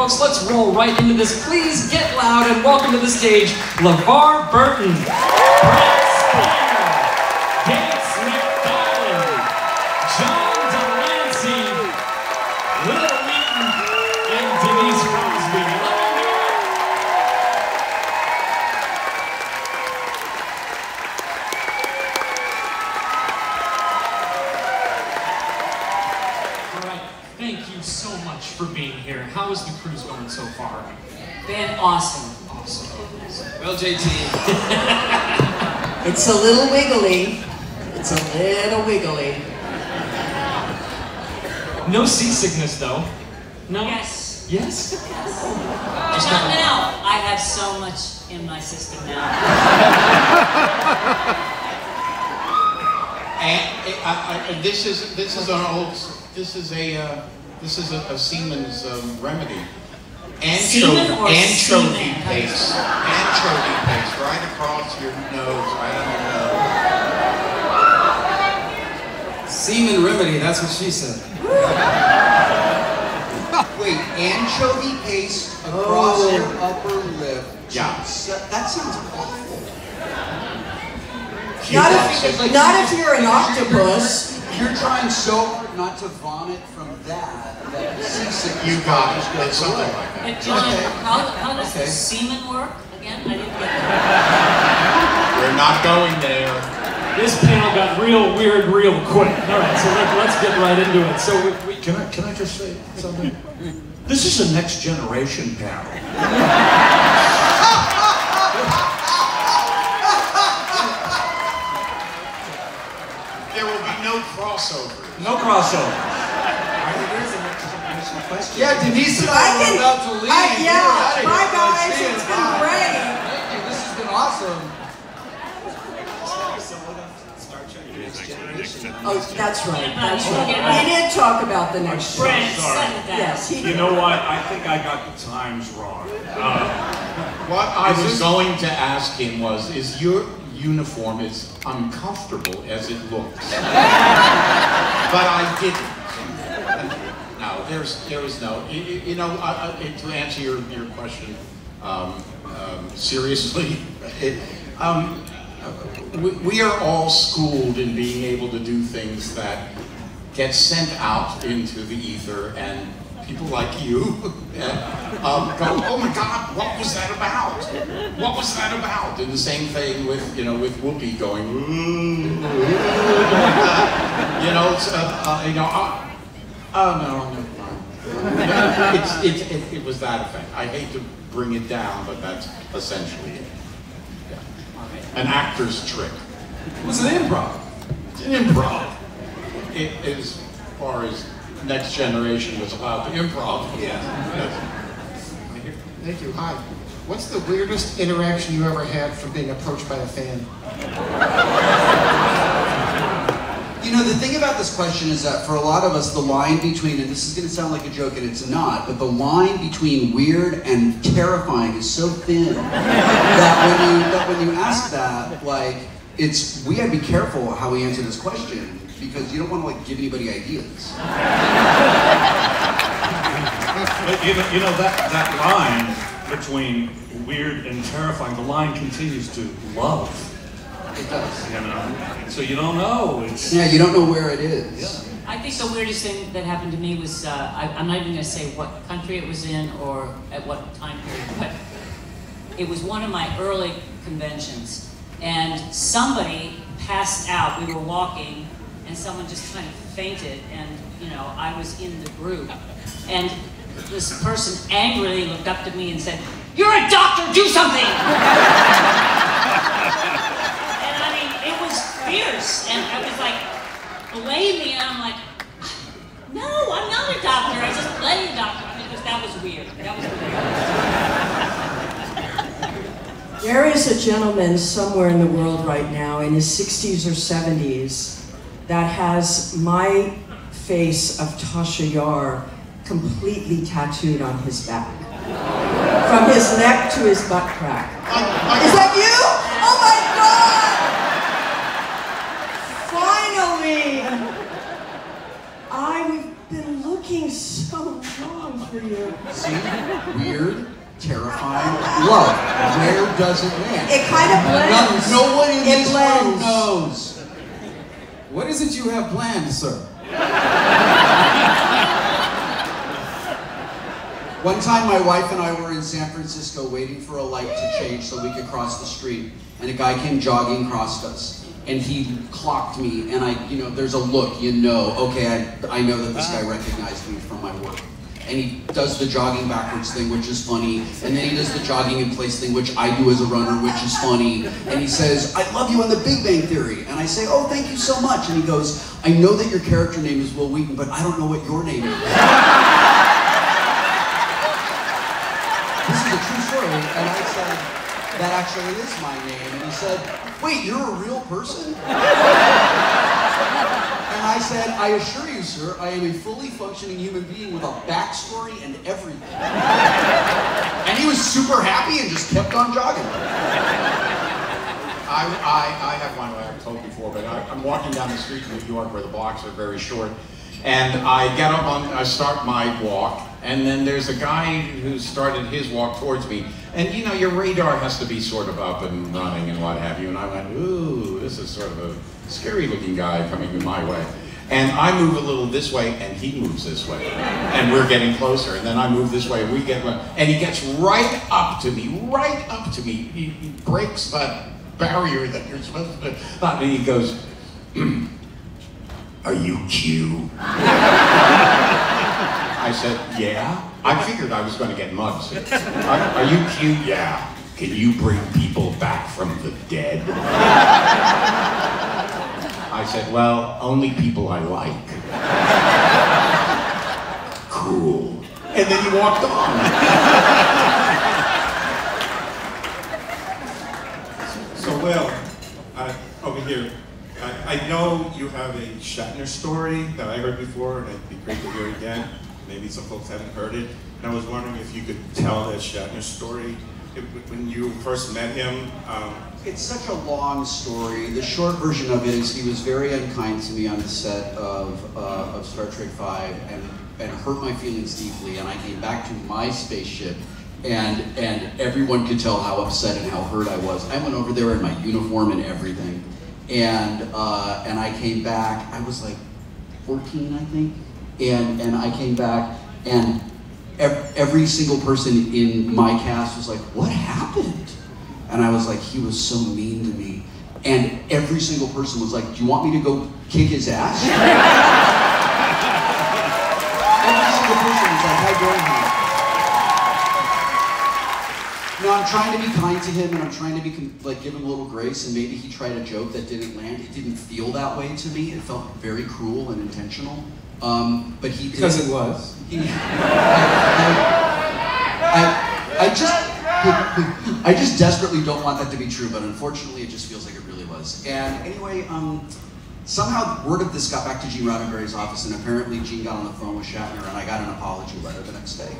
folks, let's roll right into this. Please get loud and welcome to the stage, LeVar Burton, Brent, Denise, McFadden, John Lancie, Wheaton, and Denise Crosby. All right, thank you so much for being here. How is the cruise going so far? Been awesome. Awesome. Well, JT. It's a little wiggly. It's a little wiggly. No seasickness, though. No? Yes. Yes? Yes. Not now. I have so much in my system now. And this is an old. This is a seaman's remedy. Anchovy paste. Anchovy paste right across your nose, right on your nose. Semen remedy, that's what she said. Wait, anchovy paste across your upper lip. Yeah. That sounds awful. Not if you're an octopus. You're trying so hard not to vomit from that seasickness. You got it. It's something like that. Hey, John, how does the semen work again? I didn't get that. We're not going there. This panel got real weird real quick. All right, so let's get right into it. So Can I just say something? This is a next generation panel. There will be no crossover. No crossover. Yeah, Denise and I were about to leave. Yeah, bye guys, it's been great. Thank you, this has been awesome. Oh, that's right, that's right. We did talk about the next show. Brent, set it down. Yes, he You did. know what? I think I got the times wrong. What I was going to ask him was, is your uniform as uncomfortable as it looks? But I didn't. No, there was no. You know, to answer your question seriously, we are all schooled in being able to do things that get sent out into the ether, and people like you go, oh my God, what was that about? What was that about? And the same thing with, with Whoopi going, oh no, it was that effect. I hate to bring it down, but that's essentially it. Yeah. An actor's trick. It was an improv. It's an improv. As far as next generation was allowed to improv. Yeah. Thank you. Hi. What's the weirdest interaction you ever had from being approached by a fan? You know, the thing about this question is that for a lot of us, the line between, and this is going to sound like a joke and it's not, but the line between weird and terrifying is so thin that when you ask that, like, we got to be careful how we answer this question because you don't want to like give anybody ideas. But you know that line between weird and terrifying, the line continues to love. It does. You know, so you don't know. Yeah, you don't know where it is. Yeah. I think the weirdest thing that happened to me was, I'm not even going to say what country it was in or at what time period, but it was one of my early conventions. And somebody passed out. We were walking, and someone just kind of fainted, and I was in the group. And this person angrily looked up to me and said, "You're a doctor, do something!" And I mean, it was fierce, and I was like, believe me, and I'm like, no, I'm not a doctor, I just play a doctor, because that was weird. That was weird. There is a gentleman somewhere in the world right now in his 60s or 70s that has my face of Tasha Yar completely tattooed on his back. From his neck to his butt crack. Is that you? Oh my God! Finally! I've been looking so long for you. See? Weird, terrifying, love. Where does it land? It kind of blends. No one in this room blends. knows. What is it you have planned, sir? One time my wife and I were in San Francisco waiting for a light to change so we could cross the street, and a guy came jogging across us, and he clocked me, and there's a look, okay, I know that this guy recognized me from my work. And he does the jogging backwards thing, which is funny, and then he does the jogging in place thing, which I do as a runner, which is funny, and he says, I love you on the Big Bang Theory, and I say, oh, thank you so much, and he goes, I know that your character name is Will Wheaton, but I don't know what your name is. This is a true story, and I said, that actually is my name. And he said, wait, you're a real person? And I said, I assure you, sir, I am a fully functioning human being with a backstory and everything. And he was super happy and just kept on jogging. I have one I've told before, but I'm walking down the street in New York where the blocks are very short, and I get up I start my walk, and then there's a guy who started his walk towards me, and your radar has to be sort of up and running and what have you, and I went, ooh, this is sort of a scary looking guy coming in my way. And I move a little this way, and he moves this way, and we're getting closer, and then I move this way, and and he gets right up to me, he breaks that barrier that you're supposed to, and he goes, are you Q? I said, yeah. I figured I was going to get mugged. Are you Q? Yeah. Can you bring people back from the dead? I said, well, only people I like. Cool. And then he walked on. So, Will, over here, I know you have a Shatner story that I heard before, and it'd be great to hear it again. Maybe some folks haven't heard it. And I was wondering if you could tell that Shatner story. When you first met him. It's such a long story. The short version of it is he was very unkind to me on the set of Star Trek V and hurt my feelings deeply, and I came back to my spaceship and everyone could tell how upset and how hurt I was. I went over there in my uniform and everything, and I came back, I was like 14, I think, and I came back, and every single person in my cast was like, what happened? And I was like, he was so mean to me. And every single person was like, do you want me to go kick his ass? Every single person was like, how dare you? I'm trying to be kind to him, and I'm trying to be give him a little grace, and maybe he tried a joke that didn't land. It didn't feel that way to me. It felt very cruel and intentional. But he did. Because it was. I just desperately don't want that to be true, but unfortunately it just feels like it really was. And anyway, somehow word of this got back to Gene Roddenberry's office, and apparently Gene got on the phone with Shatner, and I got an apology letter the next day.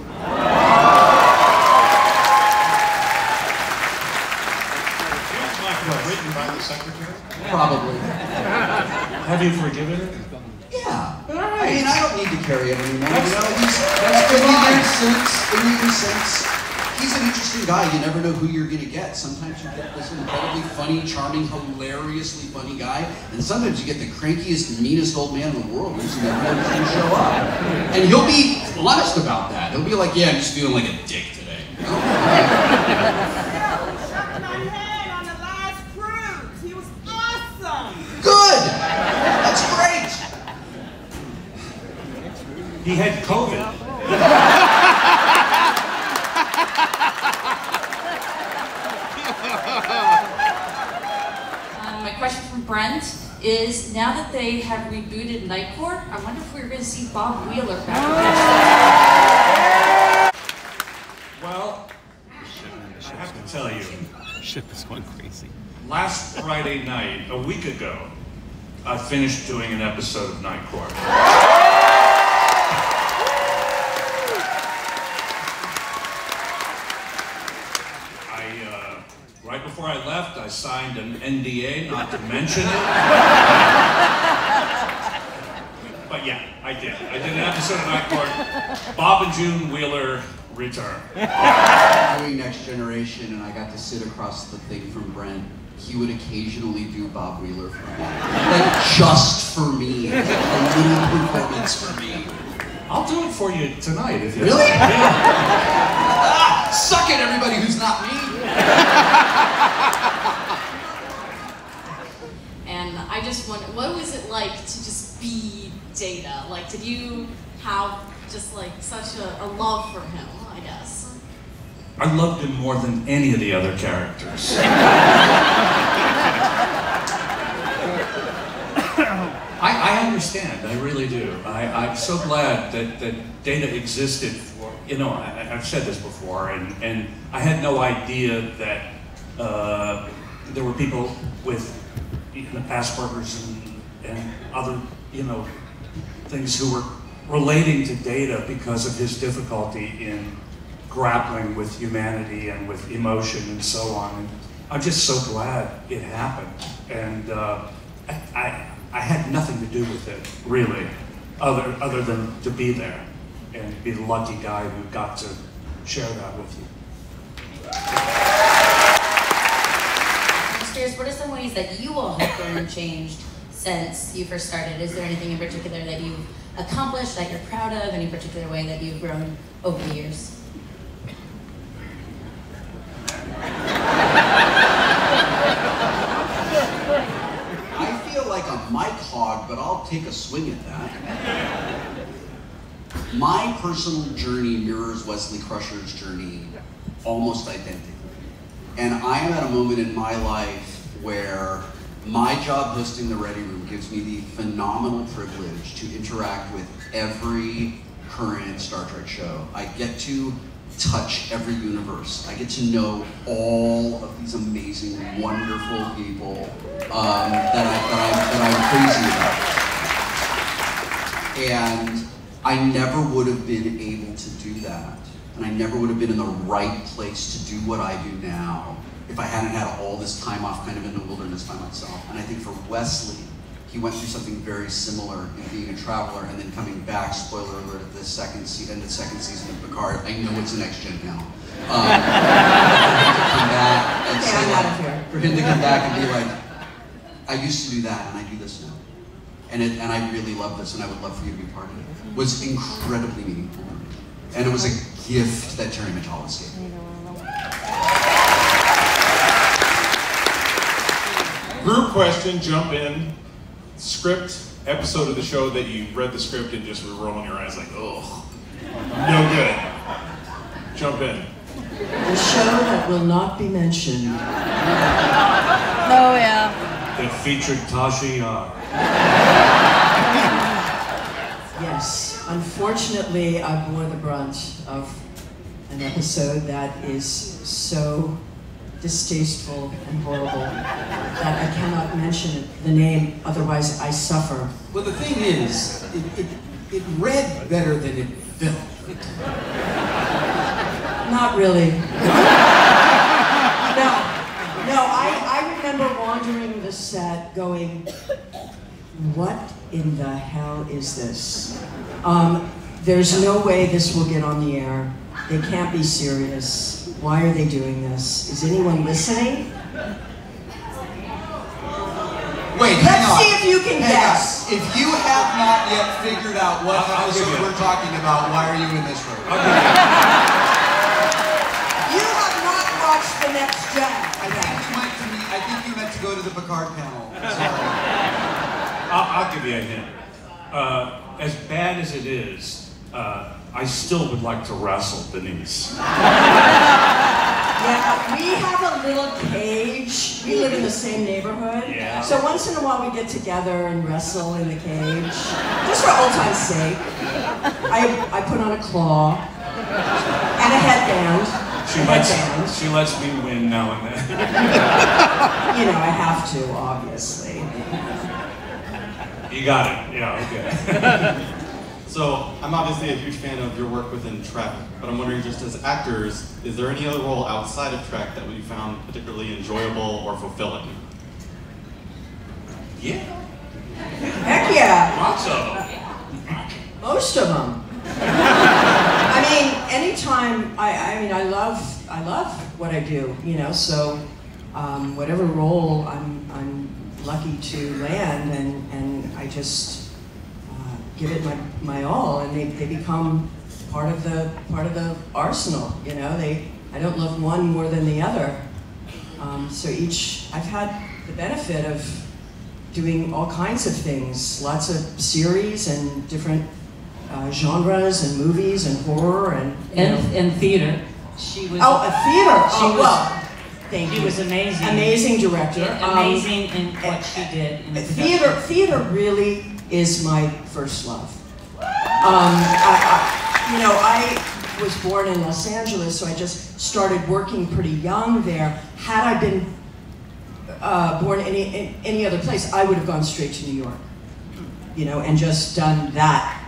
Written by the secretary? Probably. Have you forgiven it? Yeah. I mean, I don't need to carry it anymore. It makes sense. He's an interesting guy. You never know who you're going to get. Sometimes you get this incredibly funny, charming, hilariously funny guy, and sometimes you get the crankiest, meanest old man in the world who's never going to show up. And he'll be honest about that. He'll be like, yeah, I'm just feeling like a dick today. Good! That's great! He had COVID. My question from Brent is, now that they have rebooted Night Court, I wonder if we're going to see Bob Wheeler back again. Well, I have to tell you, Ship is going crazy. last Friday night, a week ago, I finished doing an episode of Night Court. Right before I left, I signed an NDA not to mention it. But yeah, I did. I did an episode of Night Court. Bob and June Wheeler return. Doing Next Generation, and I got to sit across the thing from Brent. He would occasionally do Bob Wheeler for me. Like, just for me. A little performance for me. I'll do it for you tonight if you Really? like. Yeah. Suck it, everybody who's not me. And I just wonder, what was it like to just be Data? Like, did you have just like such a love for him, I guess? I loved him more than any of the other characters. I understand, I really do. I'm so glad that Data existed for, you know, I've said this before, and I had no idea that there were people with Asperger's and other, you know, things who were relating to Data because of his difficulty in grappling with humanity and with emotion and so on. And I'm just so glad it happened. And I had nothing to do with it, really, other than to be there and be the lucky guy who got to share that with you. I'm just curious, what are some ways that you all have grown and changed since you first started? Is there anything in particular that you've accomplished that you're proud of? Any particular way that you've grown over the years? I feel like a mic hog, but I'll take a swing at that. My personal journey mirrors Wesley Crusher's journey almost identically. And I am at a moment in my life where my job hosting the Ready Room gives me the phenomenal privilege to interact with every current Star Trek show. I get to touch every universe. I get to know all of these amazing, wonderful people that I'm crazy about. And I never would have been able to do that. And I never would have been in the right place to do what I do now if I hadn't had all this time off kind of in the wilderness by myself. And I think for Wesley, he went through something very similar in being a traveler and then coming back, spoiler alert, at the second season of Picard. I know it's the next gen now. For him to come back and be like, I used to do that and I do this now. And I really love this and I would love for you to be part of it. It was incredibly meaningful. And it was a gift that Terry Matalas gave me. Group question, jump in. Script, episode of the show that you read the script and just were rolling your eyes like, ugh, no good. Jump in. The show that will not be mentioned. Oh, yeah. That featured Tasha Yar. Yes, unfortunately, I bore the brunt of an episode that is so distasteful and horrible that I cannot mention the name, otherwise I suffer. Well, the thing is, it read better than it felt. Not really. No, I remember wandering the set going, what in the hell is this? There's no way this will get on the air. They can't be serious. Why are they doing this? Is anyone listening? Wait, Let's see if you can guess. If you have not yet figured out what episode we're talking about, why are you in this room? You have not watched The Next Gen. I think you meant to go to the Picard panel. Sorry. I'll give you a hint. As bad as it is, I still would like to wrestle Denise. Yeah, we have a little cage. We live in the same neighborhood. Yeah. So once in a while we get together and wrestle in the cage. Just for old time's sake. I put on a claw and a headband. She lets me win now and then. You know, I have to, obviously. You got it. Yeah, okay. So, I'm obviously a huge fan of your work within Trek, but I'm wondering, just as actors, is there any other role outside of Trek that you found particularly enjoyable or fulfilling? Yeah. Heck yeah. Lots of them. Most of them. I mean, anytime, I love what I do, you know, so whatever role I'm lucky to land, and I just give it my all, and they become part of the arsenal, you know. I don't love one more than the other. So I've had the benefit of doing all kinds of things, lots of series and different genres and movies and horror and theater. She was. Oh, a theater. She was. Thank you. She was amazing. Amazing director. Yeah, amazing in what she did. In the theater really is my first love. You know, I was born in Los Angeles, so I just started working pretty young there. Had I been born in any other place, I would have gone straight to New York, you know, and just done that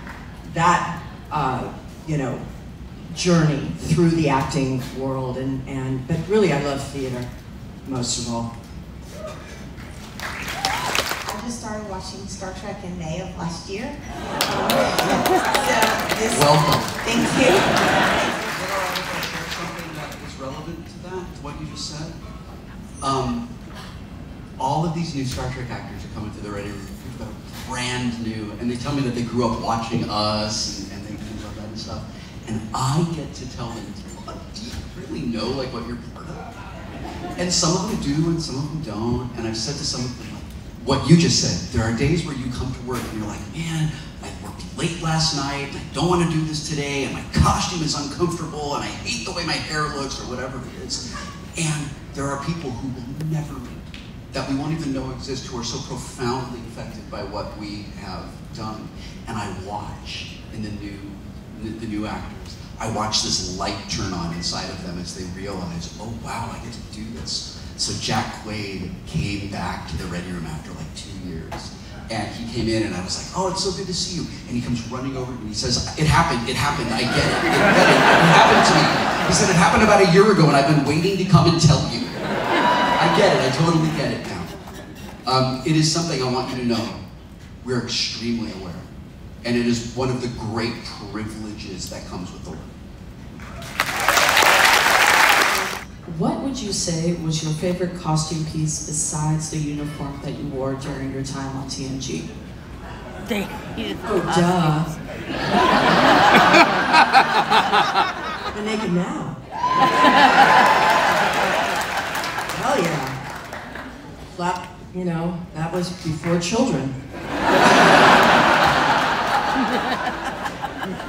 you know, journey through the acting world, but really I love theater most of all. I just started watching Star Trek in May of last year. Welcome. Thank you. Something that is relevant to that, to what you just said. All of these new Star Trek actors are coming to the ready room. They're brand new, and they tell me that they grew up watching us, and they love that and stuff. And I get to tell them, do you really know like what you're part of? And some of them do, and some of them don't. And I've said to some of them, like, what you just said. There are days where you come to work and you're like, man, I worked late last night, and I don't want to do this today, and my costume is uncomfortable, and I hate the way my hair looks, or whatever it is. And there are people who will never meet, that we won't even know exist, who are so profoundly affected by what we have done. And I watch in the new actors, I watch this light turn on inside of them as they realize, oh wow, I get to do this. So Jack Quaid came back to the Ready Room after like 2 years. And he came in and I was like, oh, it's so good to see you. And he comes running over to me and he says, it happened, I get it. It happened to me. He said, it happened about a year ago and I've been waiting to come and tell you. I get it, I totally get it now. It is something I want you to know. We're extremely aware. And it is one of the great privileges that comes with the work. What would you say was your favorite costume piece besides the uniform that you wore during your time on TNG? Oh, duh. The Naked Now. Hell yeah. Flap, you know, that was before children.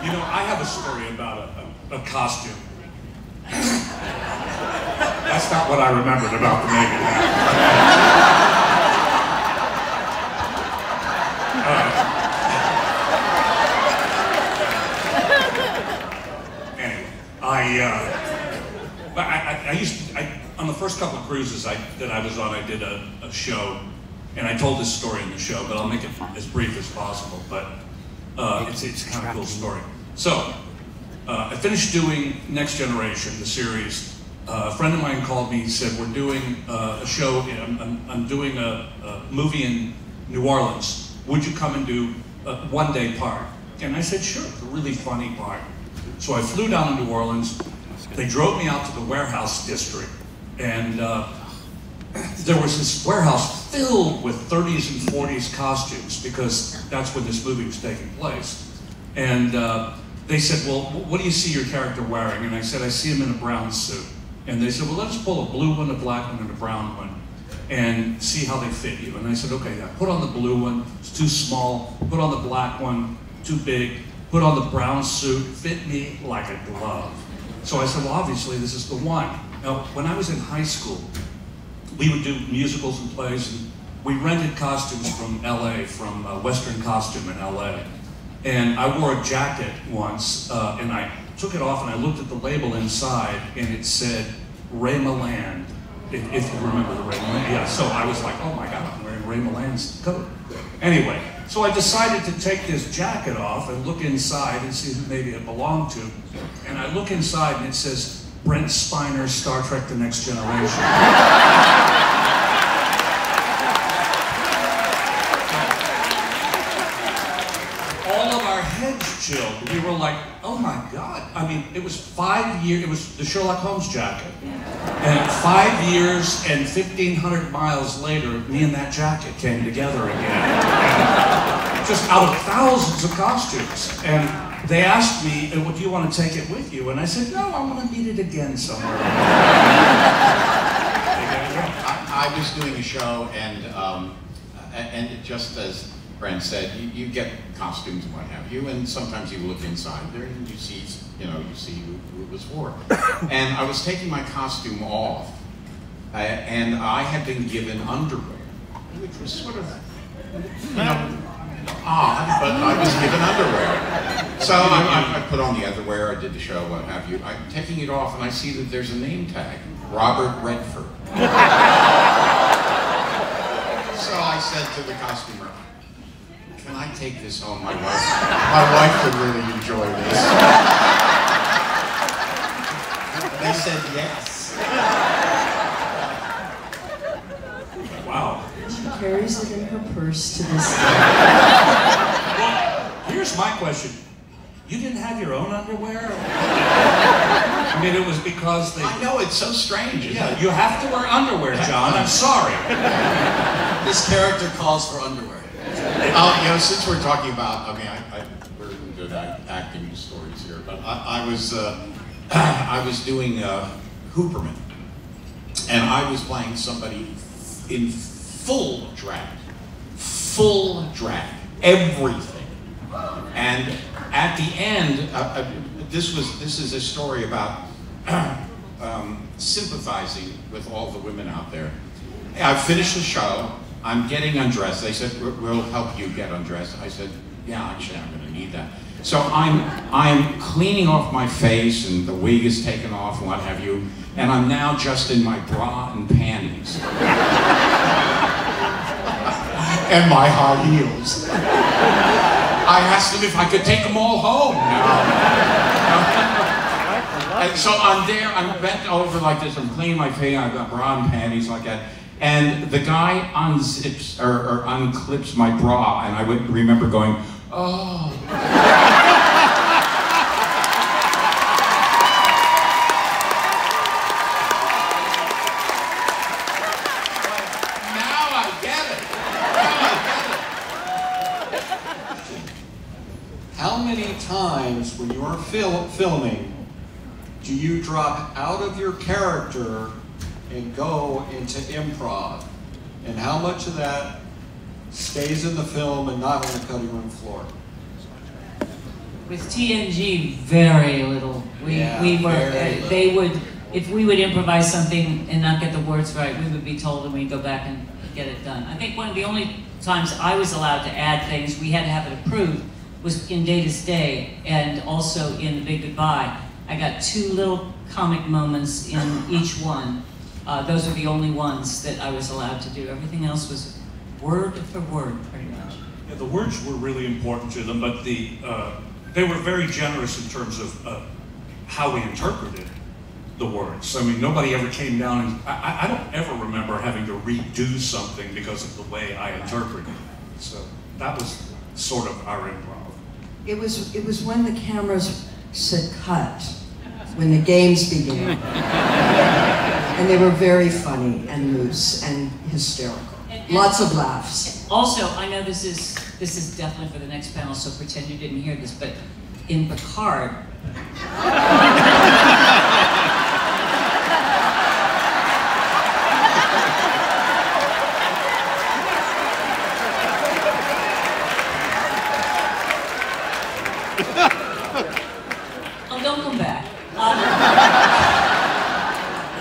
You know, I have a story about a costume. That's not what I remembered about the Naked Anyway, on the first couple of cruises that I was on, I did a show, and I told this story in the show, but I'll make it as brief as possible, but it's kind of a cool story. So, I finished doing Next Generation, the series. A friend of mine called me and said, we're doing a show, I'm doing a movie in New Orleans. Would you come and do a one-day part? And I said, sure, it's a really funny part. So I flew down to New Orleans. They drove me out to the warehouse district. And there was this warehouse filled with 30s and 40s costumes because that's when this movie was taking place. And they said, well, what do you see your character wearing? And I said, I see him in a brown suit. And they said, well, let's pull a blue one, a black one, and a brown one, and see how they fit you. And I said, okay, yeah, put on the blue one, it's too small. Put on the black one, too big. Put on the brown suit, fit me like a glove. So I said, well, obviously this is the one. Now, when I was in high school, we would do musicals and plays, and we rented costumes from LA, from Western Costume in LA. And I wore a jacket once, and I took it off and I looked at the label inside and it said Ray Milland, if you remember the Ray Milland. Yeah, so I was like, oh my God, I'm wearing Ray Milland's coat. Anyway, so I decided to take this jacket off and look inside and see who maybe it belonged to. And I look inside and it says, Brent Spiner, Star Trek The Next Generation. All of our heads chilled. We were like, oh my God. I mean, it was 5 years, it was the Sherlock Holmes jacket. And 5 years and 1,500 miles later, me and that jacket came together again. And just out of thousands of costumes. And they asked me, do you want to take it with you? And I said, no, I want to meet it again somewhere. I was doing a show, and just as Brent said, you get costumes and what have you, and sometimes you look inside there and you see, who it was for. And I was taking my costume off, and I had been given underwear, which was sort of, odd, but I was given underwear. So I put on the underwear, I did the show, what have you. I'm taking it off, and I see that there's a name tag, Robert Redford. So I said to the costumer, can I take this home? My wife would really enjoy this. They said yes. Wow. She carries it in her purse to this day. Well, here's my question. You didn't have your own underwear? I mean, it was because they... I know, it's so strange. Yeah, you have to wear underwear, John. I'm sorry. This character calls for underwear. Since we're talking about, we're into acting stories here, but I was doing Hooperman, and I was playing somebody in full drag, everything, and at the end, this is a story about sympathizing with all the women out there. I finished the show. I'm getting undressed. They said, we'll help you get undressed. I said, yeah, actually, I'm going to need that. So I'm cleaning off my face, and the wig is taken off, and what have you, and I'm now just in my bra and panties. And my high heels. I asked them if I could take them all home. And so I'm there, I'm bent over like this, I'm cleaning my face, I've got bra and panties like that. And the guy unzips or unclips my bra, and I would remember going, oh. Now I get it. How many times when you are filming do you drop out of your character and go into improv? And how much of that stays in the film and not on the cutting room floor? With TNG, very little. They would, if we would improvise something and not get the words right, we would be told and we'd go back and get it done. I think one of the only times I was allowed to add things, we had to have it approved, was in Data's Day and also in The Big Goodbye. I got 2 little comic moments in each one. Those are the only ones that I was allowed to do. Everything else was word for word, pretty much. Yeah, the words were really important to them, but they were very generous in terms of how we interpreted the words. I mean, nobody ever came down and, I don't ever remember having to redo something because of the way I interpreted it. So that was sort of our improv. It was when the cameras said cut, when the games began. And they were very funny and loose and hysterical. Lots of laughs. Also, I know this is definitely for the next panel, so pretend you didn't hear this, but in Picard, oh, don't come back.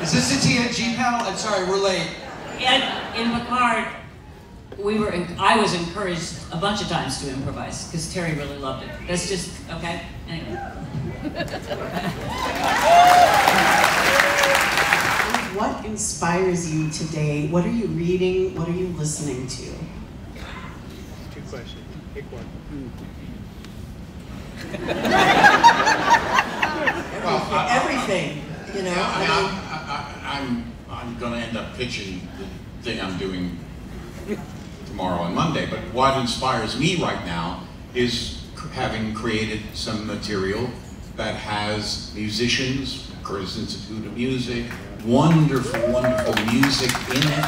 Is this a TNG panel? I'm sorry, we're late. And in Picard, I was encouraged a bunch of times to improvise because Terry really loved it. That's just, okay? Anyway. What inspires you today? What are you reading? What are you listening to? 2 questions. Pick one. Everything, you know. I'm going to end up pitching the thing I'm doing tomorrow and Monday, but what inspires me right now is having created some material that has musicians, Curtis Institute of Music, wonderful, wonderful music in it,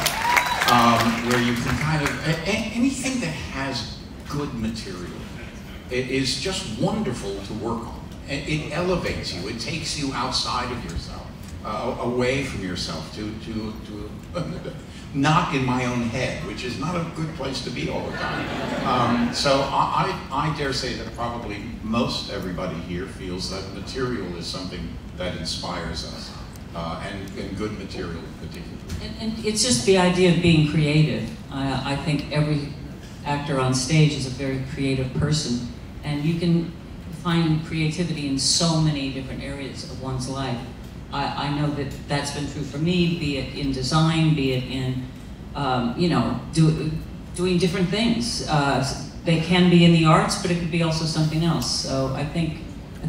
where you can kind of, anything that has good material, it is just wonderful to work on. It elevates you, it takes you outside of yourself, away from yourself, to not in my own head, which is not a good place to be all the time. So I dare say that probably most everybody here feels that material is something that inspires us, and good material in particular. And it's just the idea of being creative. I think every actor on stage is a very creative person, and you can find creativity in so many different areas of one's life. I know that that's been true for me, be it in design, be it in, you know, doing different things. They can be in the arts, but it could be also something else. So I think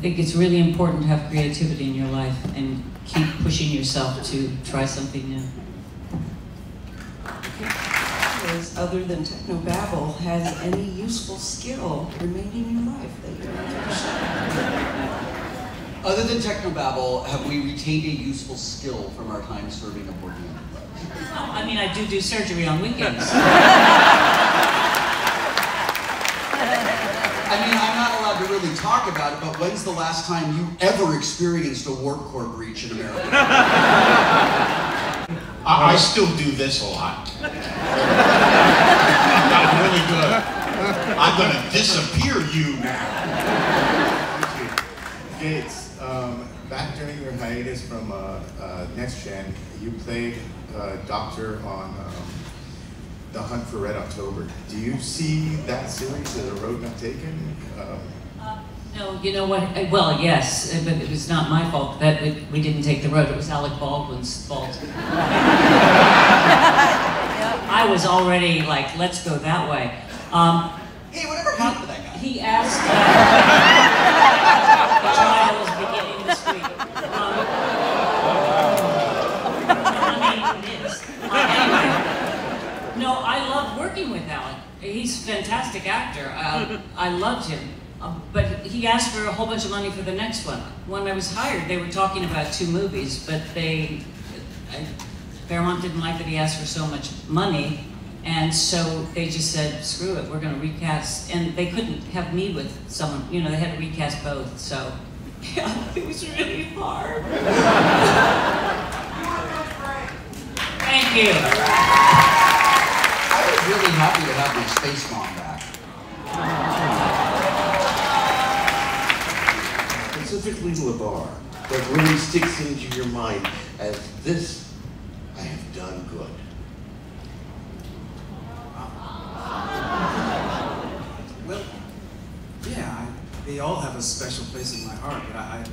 it's really important to have creativity in your life and keep pushing yourself to try something new. Other than technobabble, has any useful skill remaining in your life that you're not going to share? Other than technobabble, have we retained a useful skill from our time serving aboard the Enterprise? Well, I mean, I do surgery on weekends. I mean, I'm not allowed to really talk about it, but when's the last time you ever experienced a warp core breach in America? I still do this a lot. I'm really good. I'm gonna disappear you now. Gates, back during your hiatus from Next Gen, you played Doctor on The Hunt for Red October. Do you see that series as a road not taken? No, you know what? Well, yes, but it was not my fault that we didn't take the road. It was Alec Baldwin's fault. I was already like, let's go that way. Hey, whatever happened to that guy? He asked. The trial is beginning this week. I mean, it is. Anyway, no, I love working with Alec. He's a fantastic actor. I loved him. But he asked for a whole bunch of money for the next one. When I was hired, they were talking about 2 movies, but Paramount didn't like that he asked for so much money, and so they just said, screw it, we're going to recast. And they couldn't have me with someone, you know, they had to recast both, so yeah, it was really hard. Thank you. I was really happy to have my space mom back. Specifically LeVar, that really sticks into your mind as this, I have done good. Well, yeah, they all have a special place in my heart, but I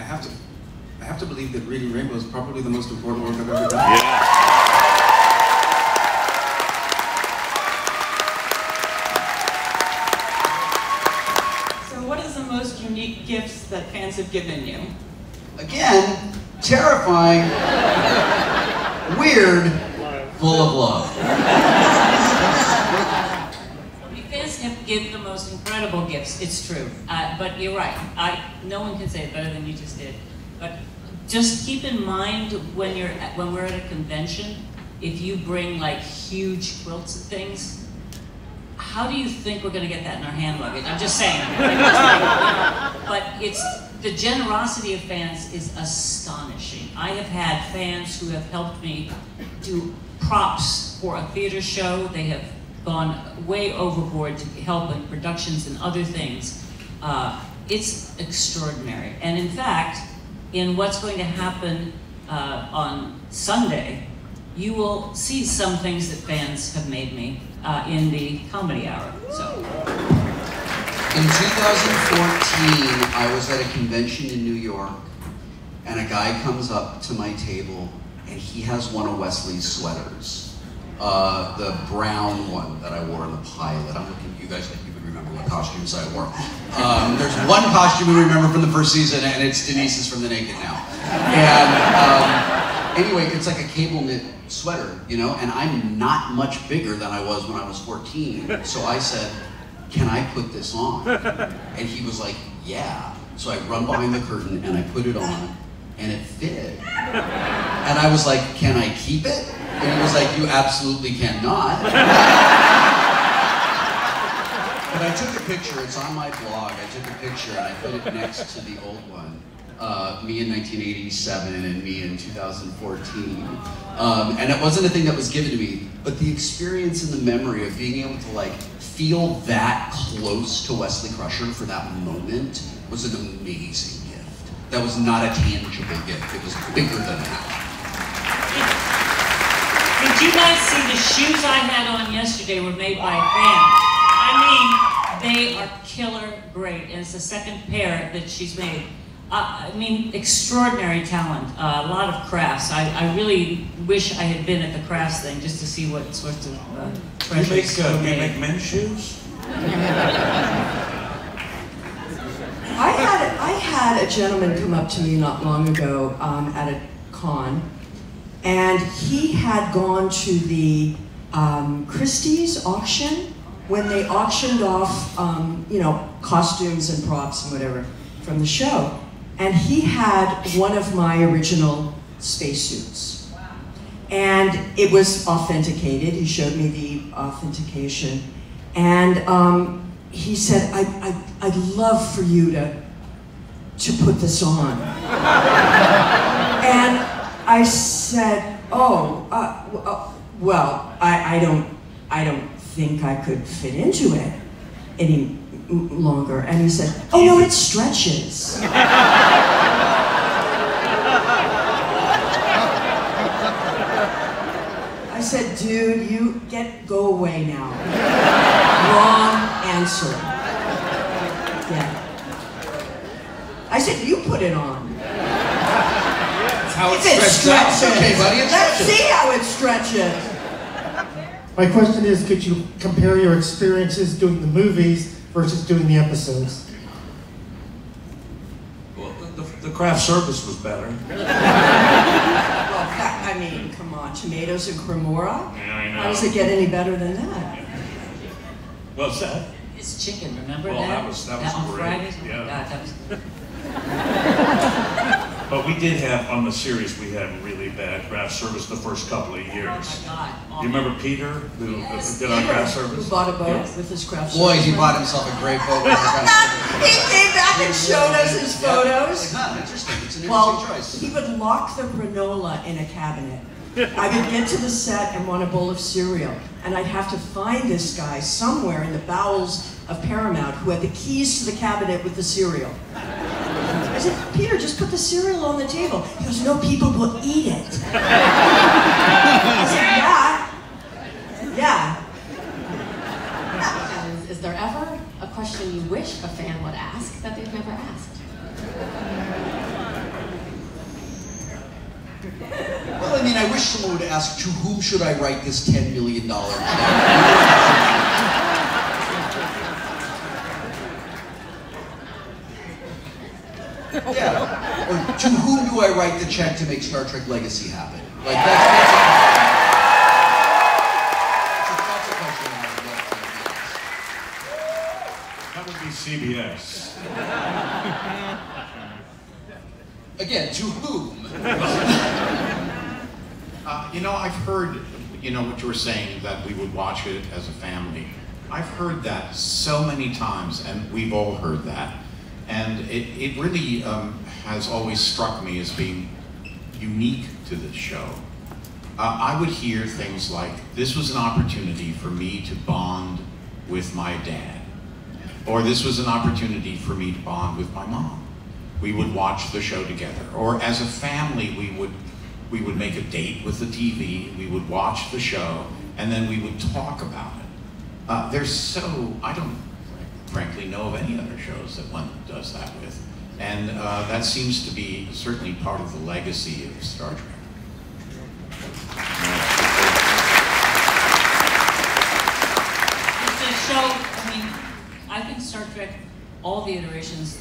have to believe that Reading Rainbow is probably the most important work I've ever done. Yeah. Most unique gifts that fans have given you? Again, terrifying, weird, full of love. Fans have given the most incredible gifts, it's true. But you're right, no one can say it better than you just did. But just keep in mind when we're at a convention, if you bring like huge quilts and things, how do you think we're going to get that in our hand luggage? I'm just saying. But the generosity of fans is astonishing. I have had fans who have helped me do props for a theater show. They have gone way overboard to help in productions and other things. It's extraordinary. And in fact, in what's going to happen on Sunday, you will see some things that fans have made me in the comedy hour. So. In 2014, I was at a convention in New York, and a guy comes up to my table, and he has one of Wesley's sweaters. The brown one that I wore in the pilot. I'm looking at you guys like you would remember what costumes I wore. There's one costume we remember from the first season, and it's Denise's from The Naked Now. And anyway, it's like a cable knit sweater, you know, and I'm not much bigger than I was when I was 14. So I said, can I put this on? And he was like, yeah. So I run behind the curtain and I put it on, and it fit. And I was like, can I keep it? And he was like, you absolutely cannot. But I took a picture, it's on my blog, I took a picture and I put it next to the old one. Me in 1987 and me in 2014. And it wasn't a thing that was given to me, but the experience and the memory of being able to like feel that close to Wesley Crusher for that moment was an amazing gift. That was not a tangible gift, it was bigger than that. Did you guys see the shoes I had on yesterday were made by a fan? I mean, they are killer great, and it's the second pair that she's made. I mean, extraordinary talent, a lot of crafts. I really wish I had been at the crafts thing just to see what sorts of treasures you make men's shoes? I had a gentleman come up to me not long ago at a con, and he had gone to the Christie's auction when they auctioned off, you know, costumes and props and whatever from the show. And he had one of my original spacesuits. And it was authenticated. He showed me the authentication. And he said, I'd love for you to put this on. And I said, oh, well, I don't think I could fit into it any longer. And he said, oh no, it stretches. I said, dude, go away now. Wrong answer. Yeah. I said, you put it on. That's how it stretches. Okay, buddy, it Let's stretches. see how it stretches. My question is, could you compare your experiences doing the movies versus doing the episodes? Well, the craft service was better. Well, I mean, come on, tomatoes and cremora? Yeah, I know. How does it get any better than that? What's that? It's chicken, remember Well, that? that was on great. Fridays? Oh Yeah. my God, that was... But we did have, on the series, we had really bad craft service the first couple of years. Oh my God. You remember Peter, who did our craft service? Who bought a boat with his craft service? Boy, he bought himself a great boat with his craft service. He came back and showed us his photos. Like, interesting. It's an Well, interesting choice. he would lock the granola in a cabinet. I would get to the set and want a bowl of cereal, and I'd have to find this guy somewhere in the bowels of Paramount who had the keys to the cabinet with the cereal. I said, Peter, just put the cereal on the table. He goes, no, people will eat it. I said, yeah. Is there ever a question you wish a fan would ask that they've never asked? Well, I mean, I wish someone would ask, to whom should I write this $10 million check? Yeah. Or to whom do I write the check to make Star Trek Legacy happen? Like, that's a question I would love to ask. That would be CBS. Again, to whom? You know, I've heard, you know, what you were saying, that we would watch it as a family. I've heard that so many times, and we've all heard that. And it really has always struck me as being unique to this show. I would hear things like, this was an opportunity for me to bond with my dad. Or this was an opportunity for me to bond with my mom. We would watch the show together. Or as a family, we would make a date with the TV, we would watch the show, and then we would talk about it. I don't frankly know of any other shows that one does that with. And that seems to be certainly part of the legacy of Star Trek. It's a show, I mean, I think Star Trek, all the iterations,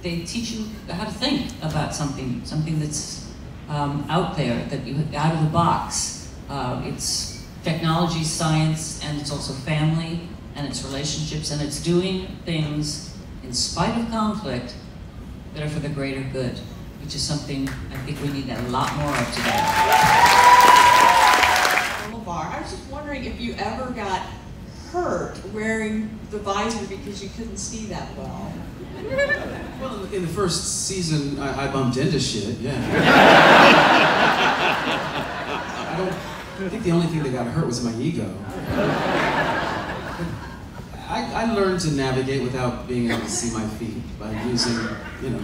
they teach you how to think about something that's out there, that you out of the box. It's technology, science, and it's also family, and its relationships, and it's doing things in spite of conflict that are for the greater good, which is something I think we need a lot more of today. LeVar, I was just wondering if you ever got hurt wearing the visor because you couldn't see that well. Well, in the first season, I bumped into shit, yeah. I think the only thing that got hurt was my ego. I learned to navigate without being able to see my feet by using, you know,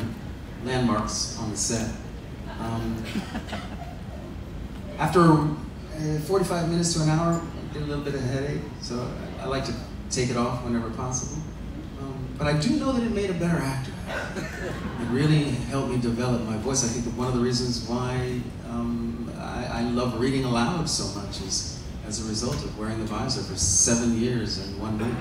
landmarks on the set. After 45 minutes to an hour, I get a little bit of a headache, so I like to take it off whenever possible. But I do know that it made a better actor. It really helped me develop my voice. I think that one of the reasons why I love reading aloud so much is as a result of wearing the visor for 7 years in one movie.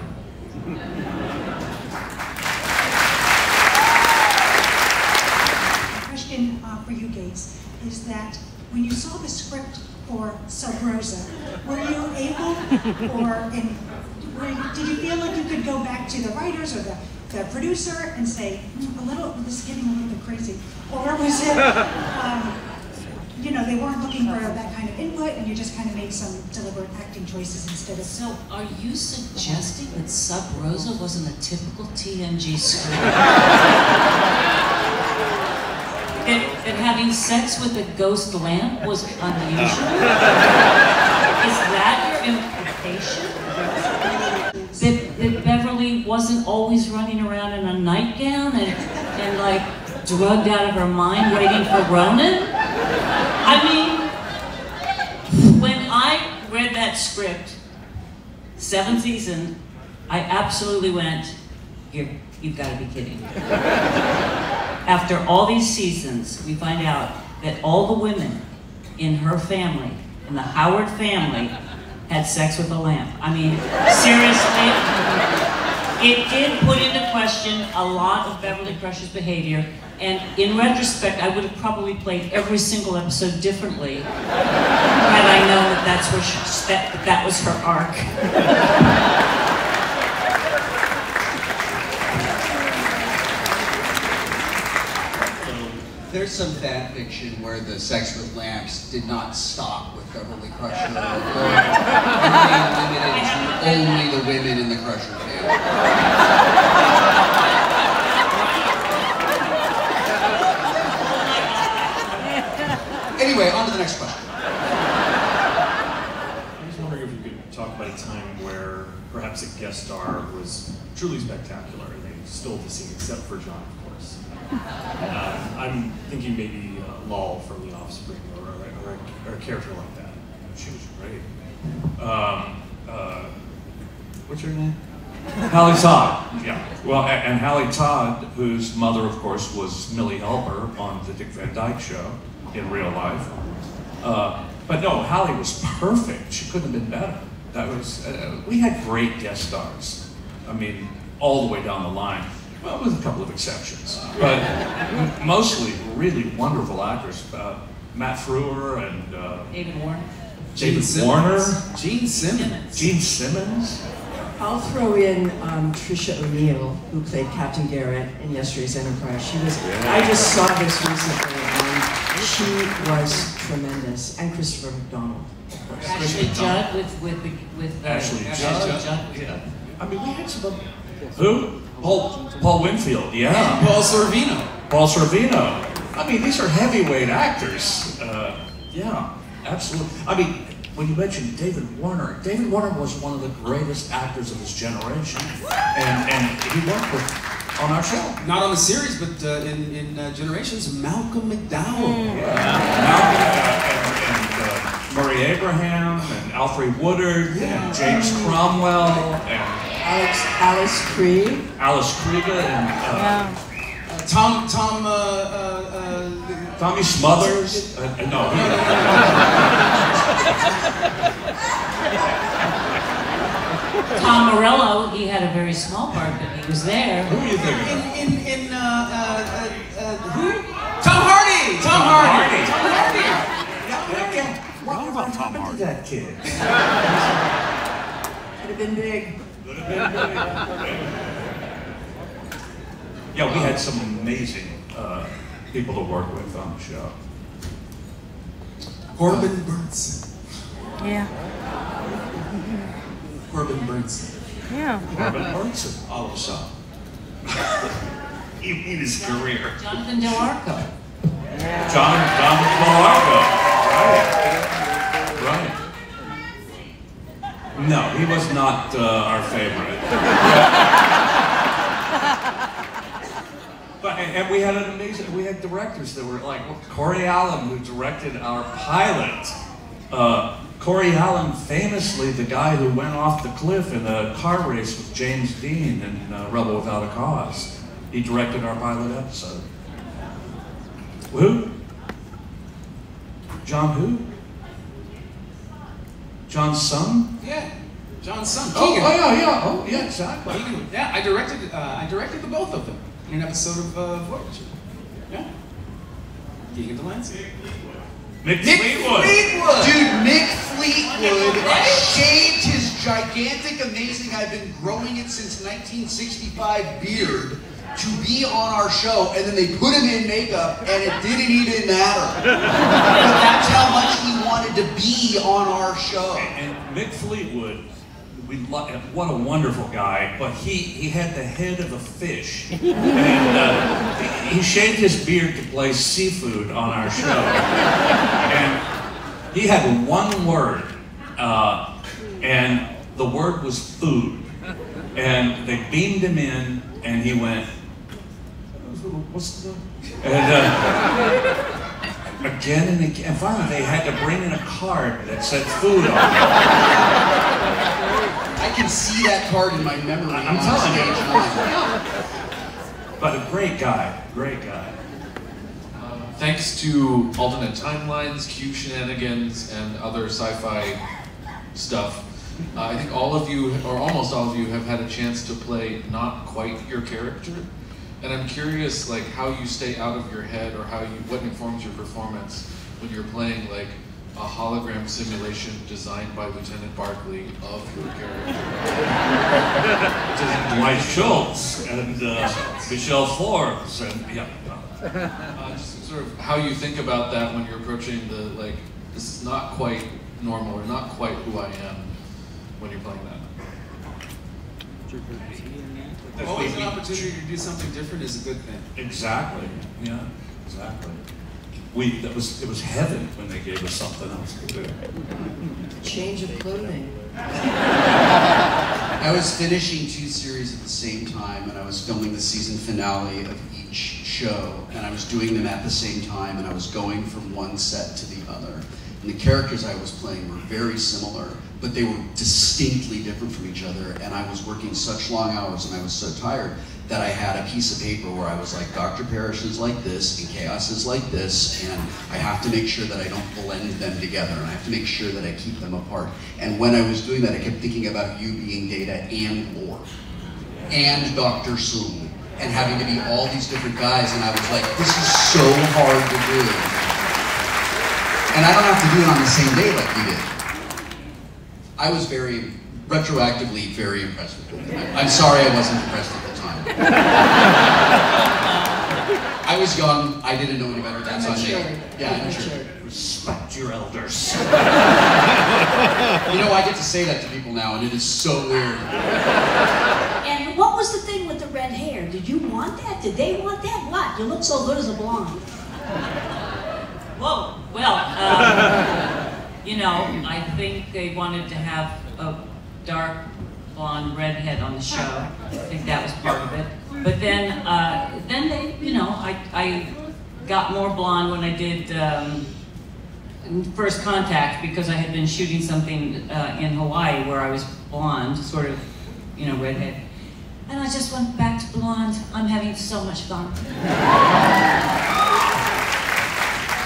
Question for you, Gates, is that when you saw the script for Sub Rosa, were you able, did you feel like you could go back to the writers or the producer and say, this is getting a little bit crazy? Or was it, you know, they weren't looking for that kind of input and you just kind of made some deliberate acting choices instead of... So, are you suggesting that Sub Rosa wasn't a typical TNG script? that having sex with a ghost lamp was unusual? Is that your implication? That Beverly wasn't always running around in a nightgown and like drugged out of her mind waiting for Ronan? I mean, when I read that script, 7th season, I absolutely went, you've got to be kidding. After all these seasons, we find out that all the women in her family, in the Howard family, had sex with a lamp. I mean, seriously, it did put into question a lot of Beverly Crusher's behavior, and in retrospect, I would have probably played every single episode differently had I known that that was her arc. There's some fan fiction where the sex with lamps did not stop with Beverly Crusher or remained limited to only the women in the Crusher family. Anyway, on to the next question. I was wondering if you could talk about a time where perhaps a guest star was truly spectacular and they stole the scene, except for John, of course. I'm thinking maybe Lol from The Offspring or a character like that. She was great. What's her name? Hallie Todd. Yeah. Well, and Hallie Todd, whose mother, of course, was Millie Helper on the Dick Van Dyke Show in real life. But no, Hallie was perfect. She couldn't have been better. That was. We had great guest stars. I mean, all the way down the line. Well, with a couple of exceptions, but mostly really wonderful actors. Matt Frewer and David Warner. David Warner. Gene Simmons. Gene Simmons. I'll throw in Trisha O'Neill, who played Captain Garrett in yesterday's Enterprise. She was. I just saw this recently, and she was tremendous. And Christopher McDonald, of course. Ashley Judd with Ashley Judd. Yeah. I mean, we had some. Who? Paul Winfield, yeah. And Paul Sorvino. Paul Sorvino. I mean, these are heavyweight actors. Yeah, absolutely. I mean, when you mentioned David Warner was one of the greatest actors of his generation. And he worked on our show. Not on the series, but in Generations, Malcolm McDowell. And Murray Abraham, and Alfred Woodard, and James Cromwell, and Alice Krige. Alice Krige and Tommy Smothers. No. Tom Morello, he had a very small part, but he was there. Who are you thinking of? Who? Tom Hardy. Tom Hardy. What about Tom Hardy? That kid. Could have been big. Yeah, we had some amazing people to work with on the show. Corbin Burnson. Yeah. Corbin Burnson. Yeah. Corbin Burnson. Olive Shaw. You mean his career? Jonathan Del Arco. John Del Arco. Right. No, he was not our favorite. But and we had we had directors that were like Corey Allen, who directed our pilot. Corey Allen, famously the guy who went off the cliff in a car race with James Dean in Rebel Without a Cause. He directed our pilot episode. Who? John who? John's son? Yeah, John's son. Oh, Keegan. oh yeah, exactly. Keegan. Yeah, I directed the both of them in an episode of Voyager. Yeah. Keegan to Lancie. Mick Fleetwood. Dude, Mick Fleetwood shaved his gigantic, amazing, I've been growing it since 1965 beard to be on our show, and then they put him in makeup, and it didn't even matter. But that's how much he wanted to be on our show. And Mick Fleetwood, what a wonderful guy, but he had the head of a fish. And he shaved his beard to play seafood on our show. And he had one word, and the word was food. And they beamed him in, and he went, what's the... And again and again. And finally, they had to bring in a card that said food on it. I can see that card in my memory. I'm telling you. But a great guy, great guy. Thanks to alternate timelines, Q shenanigans, and other sci-fi stuff, I think all of you, or almost all of you, have had a chance to play not quite your character. And I'm curious, like, how you stay out of your head, or what informs your performance when you're playing, like, a hologram simulation designed by Lieutenant Barclay of your character. Dwight Schultz and Michelle Forbes and just sort of how you think about that when you're approaching the, like, this is not quite normal or not quite who I am when you're playing that. Always an opportunity to do something different is a good thing. Exactly. Yeah, exactly. It was heaven when they gave us something else to do. Change of clothing. I was finishing 2 series at the same time, and I was filming the season finale of each show, and I was doing them at the same time, and I was going from one set to the other. And the characters I was playing were very similar, but they were distinctly different from each other, and I was working such long hours, and I was so tired that I had a piece of paper where I was like, Dr. Parrish is like this, and Chaos is like this, and I have to make sure that I don't blend them together, and I have to make sure that I keep them apart. And when I was doing that, I kept thinking about you being Data and Lore, and Dr. Soong, and having to be all these different guys, and I was like, this is so hard to do. And I don't have to do it on the same day like you did. I was retroactively very impressed with it. I'm sorry I wasn't impressed at the time. I was young, I didn't know any better, that's on me. Yeah, I'm sure. Respect your elders. You know, I get to say that to people now, and it is so weird. And what was the thing with the red hair? Did you want that? Did they want that? What? You look so good as a blonde. Whoa, well, you know, I think they wanted to have a dark blonde redhead on the show. I think that was part of it. But then they, you know, I got more blonde when I did First Contact, because I had been shooting something in Hawaii where I was blonde, sort of, you know, redhead. And I just went back to blonde. I'm having so much fun.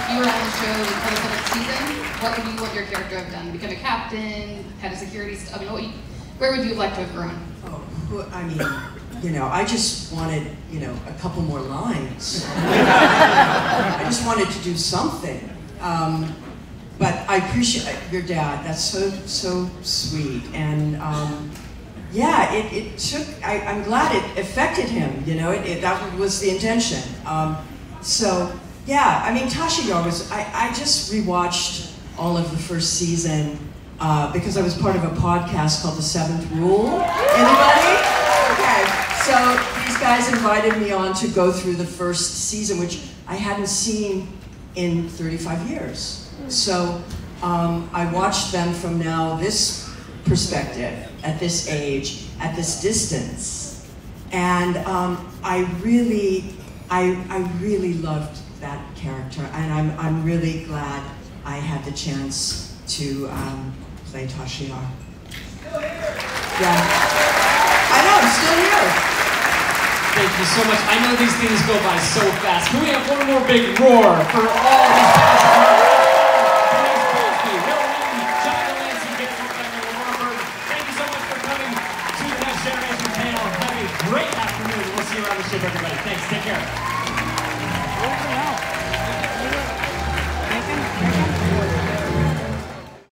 You were on the show for the next season. What would you want your character to have done? Become a captain, head of security? I mean, where would you have liked to have grown? Oh, I mean, you know, I just wanted, you know, a couple more lines. I just wanted to do something. But I appreciate your dad. That's so sweet. And yeah, it took, I'm glad it affected him, you know, that was the intention. So, yeah, I mean, Tasha Yar was, I just rewatched all of the first season because I was part of a podcast called The Seventh Rule. Anybody? Okay, so these guys invited me on to go through the first season, which I hadn't seen in 35 years. So I watched them from now this perspective, at this age, at this distance, and I really loved that character, and I'm really glad I had the chance to play Tasha Yar. Yeah, I know, I'm still here. Thank you so much. I know these things go by so fast. Can we have one more big roar for all these